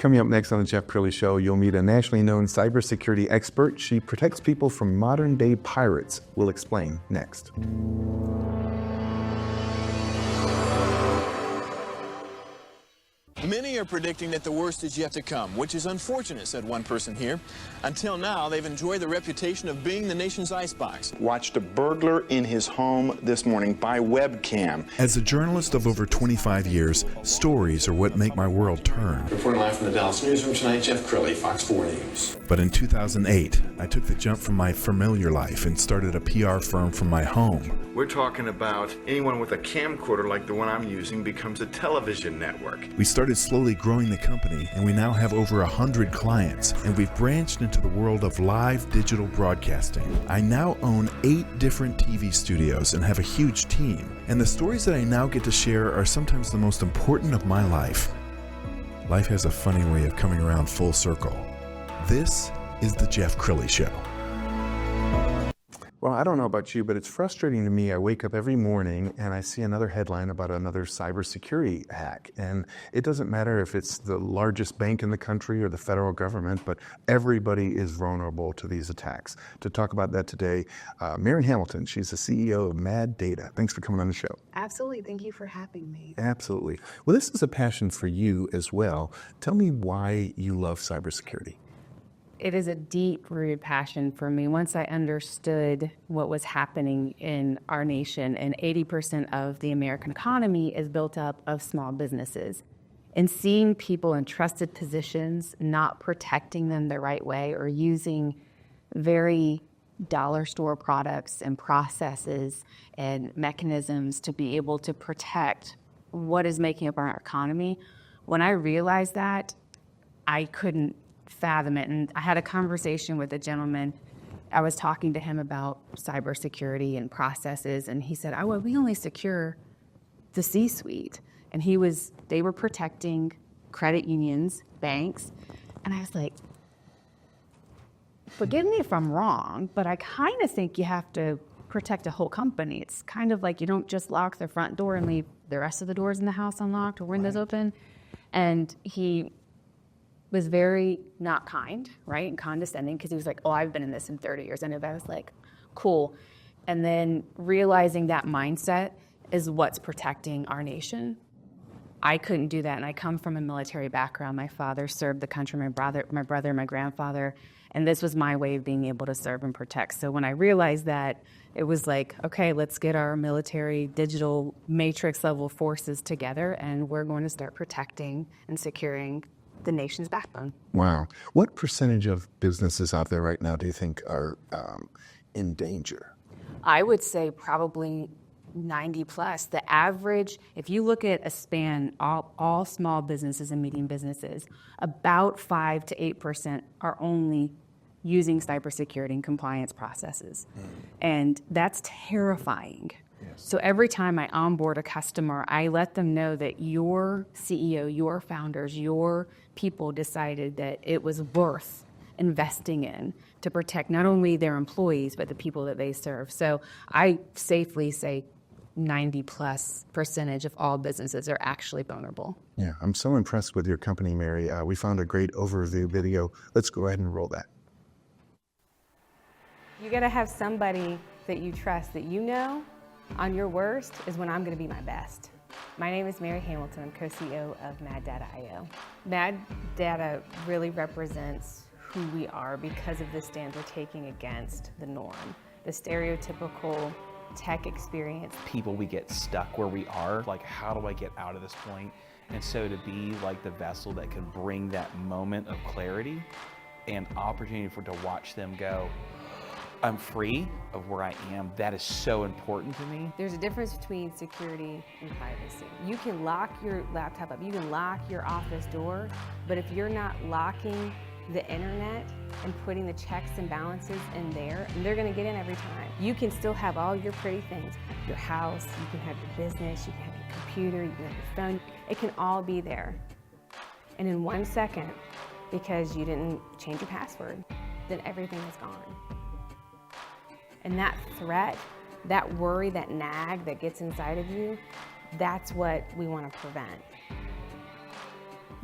Coming up next on the Jeff Crilley Show, you'll meet a nationally known cybersecurity expert. She protects people from modern-day pirates. We'll explain next. Many are predicting that the worst is yet to come, which is unfortunate, said one person here. Until now, they've enjoyed the reputation of being the nation's icebox. Watched a burglar in his home this morning by webcam. As a journalist of over 25 years, stories are what make my world turn. Reporting live from the Dallas newsroom tonight, Jeff Crilley, Fox 4 News. But in 2008, I took the jump from my familiar life and started a PR firm from my home. We're talking about anyone with a camcorder like the one I'm using becomes a television network. We started slowly growing the company, and we now have over 100 clients, and we've branched into the world of live digital broadcasting. I now own 8 different TV studios and have a huge team, and the stories that I now get to share are sometimes the most important of my life. Life has a funny way of coming around full circle. This is the Jeff Crilley Show. Well, I don't know about you, but it's frustrating to me. I wake up every morning and I see another headline about another cybersecurity hack. And it doesn't matter if it's the largest bank in the country or the federal government, but everybody is vulnerable to these attacks. To talk about that today, Mary Hamilton, she's the CEO of Mad Data. Thanks for coming on the show. Absolutely. Thank you for having me. Absolutely. Well, this is a passion for you as well. Tell me why you love cybersecurity. It is a deep-rooted passion for me. Once I understood what was happening in our nation, and 80% of the American economy is built up of small businesses, and seeing people in trusted positions not protecting them the right way or using very dollar store products and processes and mechanisms to be able to protect what is making up our economy, when I realized that, I couldn't fathom it. And I had a conversation with a gentleman. I was talking to him about cybersecurity and processes, and he said, "Oh, well, we only secure the C-suite." And they were protecting credit unions, banks. And I was like, forgive me if I'm wrong, but I kind of think you have to protect a whole company. It's kind of like you don't just lock the front door and leave the rest of the doors in the house unlocked or windows open. And he was very not kind, right, and condescending, because he was like, "Oh, I've been in this in 30 years. And I was like, cool. And then realizing that mindset is what's protecting our nation. I couldn't do that, and I come from a military background. My father served the country, my brother, my grandfather, and this was my way of being able to serve and protect. So when I realized that, it was like, okay, let's get our military digital matrix level forces together, and we're going to start protecting and securing the nation's backbone. Wow. What percentage of businesses out there right now do you think are in danger? I would say probably 90 plus. The average, if you look at a span, all small businesses and medium businesses, about 5 to 8% are only using cybersecurity and compliance processes. And that's terrifying. So every time I onboard a customer, I let them know that your CEO, your founders, your people decided that it was worth investing in to protect not only their employees, but the people that they serve. So I safely say 90+% of all businesses are actually vulnerable. Yeah, I'm so impressed with your company, Mary. We found a great overview video. Let's go ahead and roll that. You gotta have somebody that you trust, that you know on your worst is when I'm gonna be my best. My name is Mary Hamilton. I'm co-CEO of Mad Data IO. Mad Data really represents who we are because of the stand we're taking against the norm, the stereotypical tech experience. People, we get stuck where we are, like, how do I get out of this point? And so to be like the vessel that can bring that moment of clarity and opportunity to watch them go, I'm free of where I am, that is so important to me. There's a difference between security and privacy. You can lock your laptop up, you can lock your office door, but if you're not locking the internet and putting the checks and balances in there, and they're gonna get in every time. You can still have all your pretty things, your house, you can have your business, you can have your computer, you can have your phone. It can all be there. And in 1 second, because you didn't change your password, then everything is gone. And that threat, that worry, that nag that gets inside of you, that's what we want to prevent.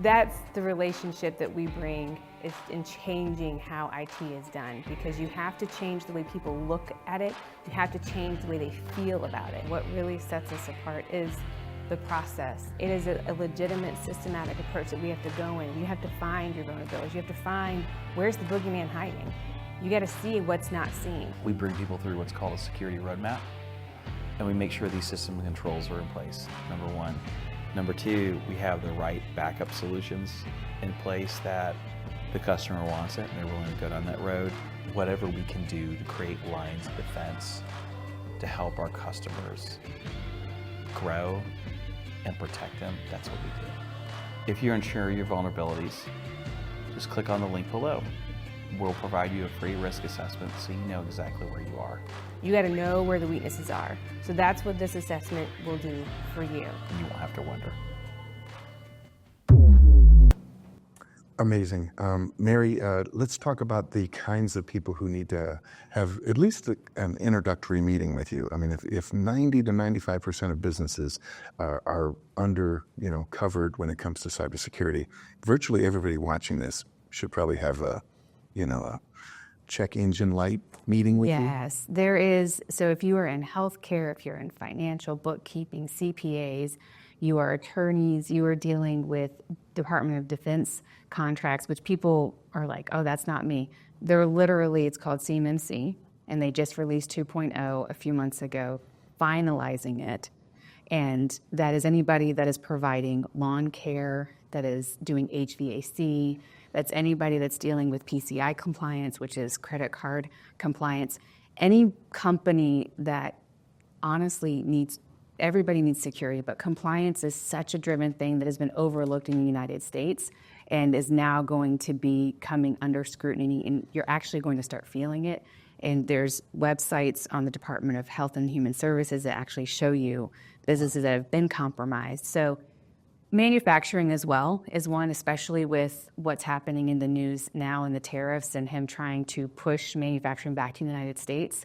That's the relationship that we bring is in changing how IT is done, because you have to change the way people look at it. You have to change the way they feel about it. What really sets us apart is the process. It is a legitimate, systematic approach that we have to go in. You have to find your vulnerabilities. You have to find where's the boogeyman hiding. You got to see what's not seen. We bring people through what's called a security roadmap, and we make sure these system controls are in place, number one. Number two, we have the right backup solutions in place that the customer wants it and they're willing to go down that road. Whatever we can do to create lines of defense to help our customers grow and protect them, that's what we do. If you're unsure of your vulnerabilities, just click on the link below. We'll provide you a free risk assessment so you know exactly where you are. You got to know where the weaknesses are. So that's what this assessment will do for you. And you won't have to wonder. Amazing. Mary, let's talk about the kinds of people who need to have at least an introductory meeting with you. I mean, if 90 to 95% of businesses are under, covered when it comes to cybersecurity, virtually everybody watching this should probably have a check engine light meeting with you. Yes, there is. So if you are in healthcare, if you're in financial, bookkeeping, CPAs, you are attorneys, you are dealing with Department of Defense contracts, which people are like, oh, that's not me. They're literally, it's called CMMC, and they just released 2.0 a few months ago, finalizing it. And that is anybody that is providing lawn care, that is doing HVAC, that's anybody that's dealing with PCI compliance, which is credit card compliance. Any company that honestly everybody needs security, but compliance is such a driven thing that has been overlooked in the United States and is now going to be coming under scrutiny, and you're actually going to start feeling it. And there's websites on the Department of Health and Human Services that actually show you businesses that have been compromised. So manufacturing as well is one, especially with what's happening in the news now and the tariffs and him trying to push manufacturing back to the United States.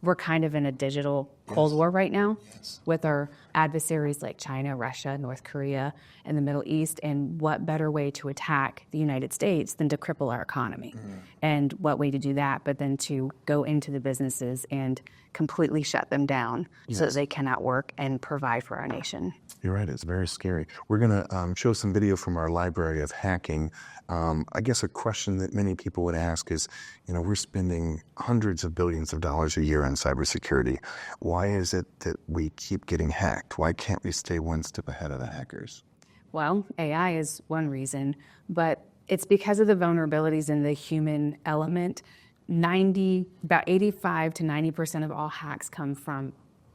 We're kind of in a digital Cold War right now with our adversaries like China, Russia, North Korea, and the Middle East. And what better way to attack the United States than to cripple our economy? And what way to do that but then to go into the businesses and completely shut them down so that they cannot work and provide for our nation. You're right, it's very scary. We're going to show some video from our library of hacking. I guess a question that many people would ask is, we're spending hundreds of billions of dollars a year on cybersecurity. Why is it that we keep getting hacked? Why can't we stay one step ahead of the hackers? Well, AI is one reason, but it's because of the vulnerabilities in the human element. About 85 to 90% of all hacks come from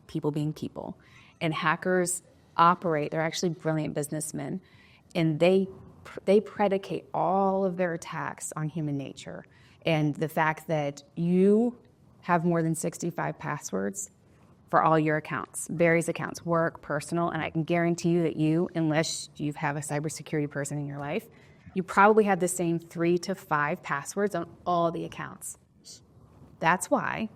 people being people. And hackers they're actually brilliant businessmen, and they predicate all of their attacks on human nature. And the fact that you have more than 65 passwords for all your accounts, various accounts, work, personal, and I can guarantee you that unless you have a cybersecurity person in your life, you probably have the same 3 to 5 passwords on all the accounts. That's why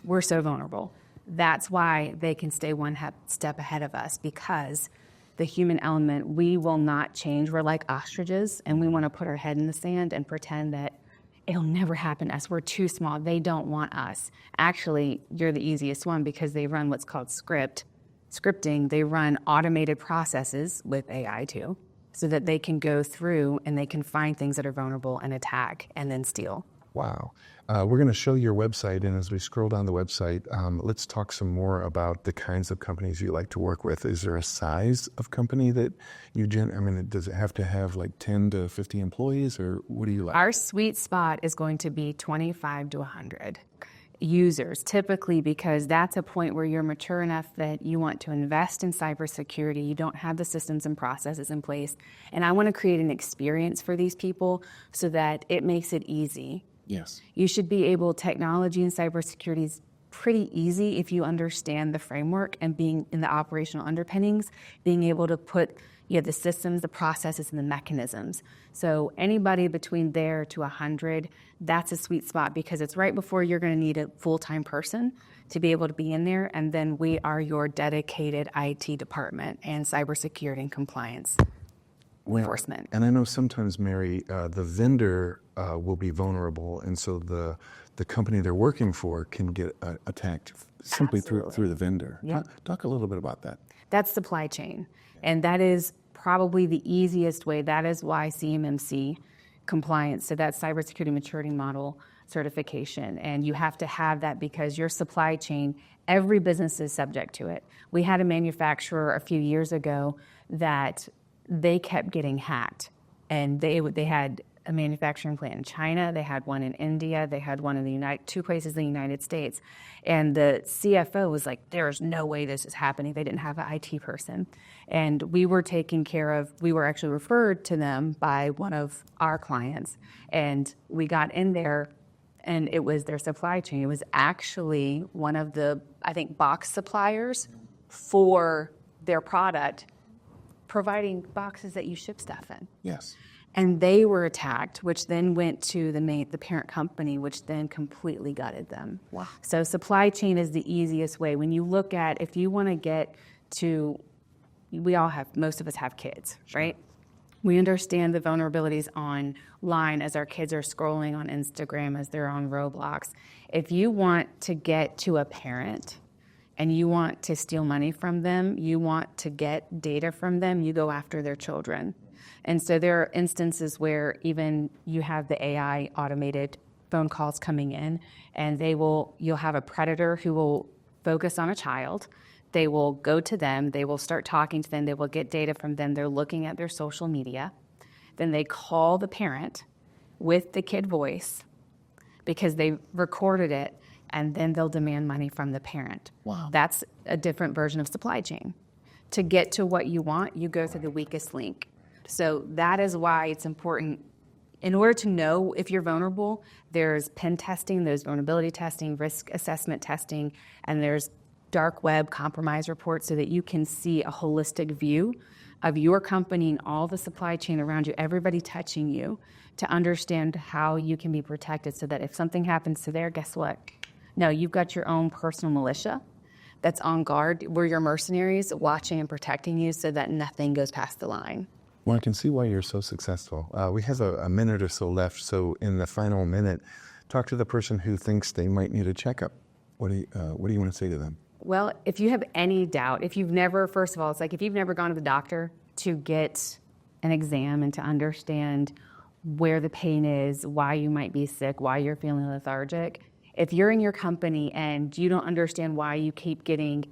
we're so vulnerable. That's why they can stay one step ahead of us, because the human element, we will not change. We're like ostriches, and we want to put our head in the sand and pretend that it'll never happen to us. We're too small. They don't want us. Actually, you're the easiest one because they run what's called scripting. They run automated processes with AI too, so that they can go through and they can find things that are vulnerable and attack and then steal. Wow. We're going to show your website, and as we scroll down the website, let's talk some more about the kinds of companies you like to work with. Is there a size of company that does it have to have like 10 to 50 employees, or what do you like? Our sweet spot is going to be 25 to 100 users, typically, because that's a point where you're mature enough that you want to invest in cybersecurity. You don't have the systems and processes in place. And I want to create an experience for these people so that it makes it easy. Yes. You should be able, technology and cybersecurity is pretty easy if you understand the framework and being in the operational underpinnings, being able to put the systems, the processes, and the mechanisms. So anybody between there to 100, that's a sweet spot because it's right before you're going to need a full-time person to be able to be in there, and then we are your dedicated IT department and cybersecurity and compliance. enforcement. And I know sometimes, Mary, the vendor will be vulnerable, and so the company they're working for can get attacked simply through the vendor. Yep. Talk a little bit about that. That's supply chain. And that is probably the easiest way. That is why CMMC compliance, so that's Cybersecurity Maturity Model certification. And you have to have that because your supply chain, every business is subject to it. We had a manufacturer a few years ago that they kept getting hacked. And they had a manufacturing plant in China, they had one in India, they had one in two places in the United States. And the CFO was like, there's no way this is happening. They didn't have an IT person. And we were we were actually referred to them by one of our clients. And we got in there and it was their supply chain. It was actually one of the, I think, box suppliers for their product, providing boxes that you ship stuff in. Yes. And they were attacked, which then went to the parent company, which then completely gutted them. Wow. So supply chain is the easiest way. When you look at, if you want to get to, most of us have kids, right? We understand the vulnerabilities online as our kids are scrolling on Instagram, as they're on Roblox. If you want to get to a parent and you want to steal money from them, you want to get data from them, you go after their children. And so there are instances where even you have the AI automated phone calls coming in, and you'll have a predator who will focus on a child. They will go to them, they will start talking to them, they will get data from them, they're looking at their social media. Then they call the parent with the kid voice because they recorded it, and then they'll demand money from the parent. Wow. That's a different version of supply chain. To get to what you want, you go through the weakest link. So that is why it's important. In order to know if you're vulnerable, there's pen testing, there's vulnerability testing, risk assessment testing, and there's dark web compromise reports so that you can see a holistic view of your company and all the supply chain around you, everybody touching you, to understand how you can be protected so that if something happens to there, guess what? No, you've got your own personal militia that's on guard. We're your mercenaries watching and protecting you so that nothing goes past the line. Well, I can see why you're so successful. We have a minute or so left, so in the final minute, talk to the person who thinks they might need a checkup. What do you want to say to them? Well, if you have any doubt, first of all, it's like if you've never gone to the doctor to get an exam and to understand where the pain is, why you might be sick, why you're feeling lethargic, if you're in your company and you don't understand why you keep getting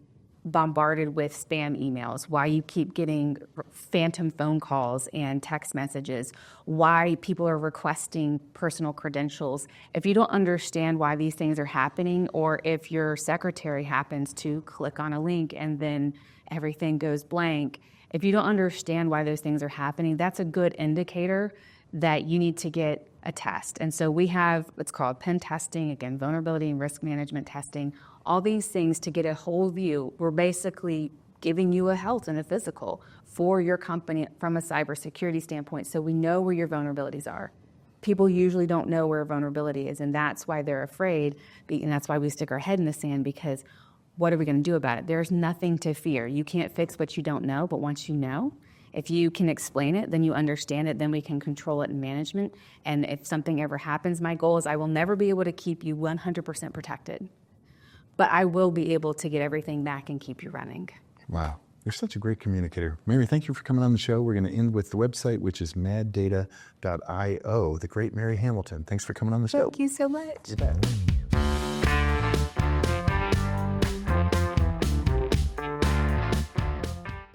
bombarded with spam emails, why you keep getting phantom phone calls and text messages, why people are requesting personal credentials. If you don't understand why these things are happening, or if your secretary happens to click on a link and then everything goes blank, if you don't understand why those things are happening, that's a good indicator that you need to get a test. And so we have what's called pen testing, again, vulnerability and risk management testing, all these things to get a whole view. We're basically giving you a health and a physical for your company from a cybersecurity standpoint, so we know where your vulnerabilities are. People usually don't know where a vulnerability is, and that's why they're afraid, and that's why we stick our head in the sand, because what are we going to do about it? There's nothing to fear. You can't fix what you don't know, but once you know, if you can explain it, then you understand it, then we can control it in management. And if something ever happens, my goal is I will never be able to keep you 100% protected, but I will be able to get everything back and keep you running. Wow. You're such a great communicator. Mary, thank you for coming on the show. We're going to end with the website, which is maddata.io. The great Mary Hamilton. Thanks for coming on the show. Thank you so much. You bet.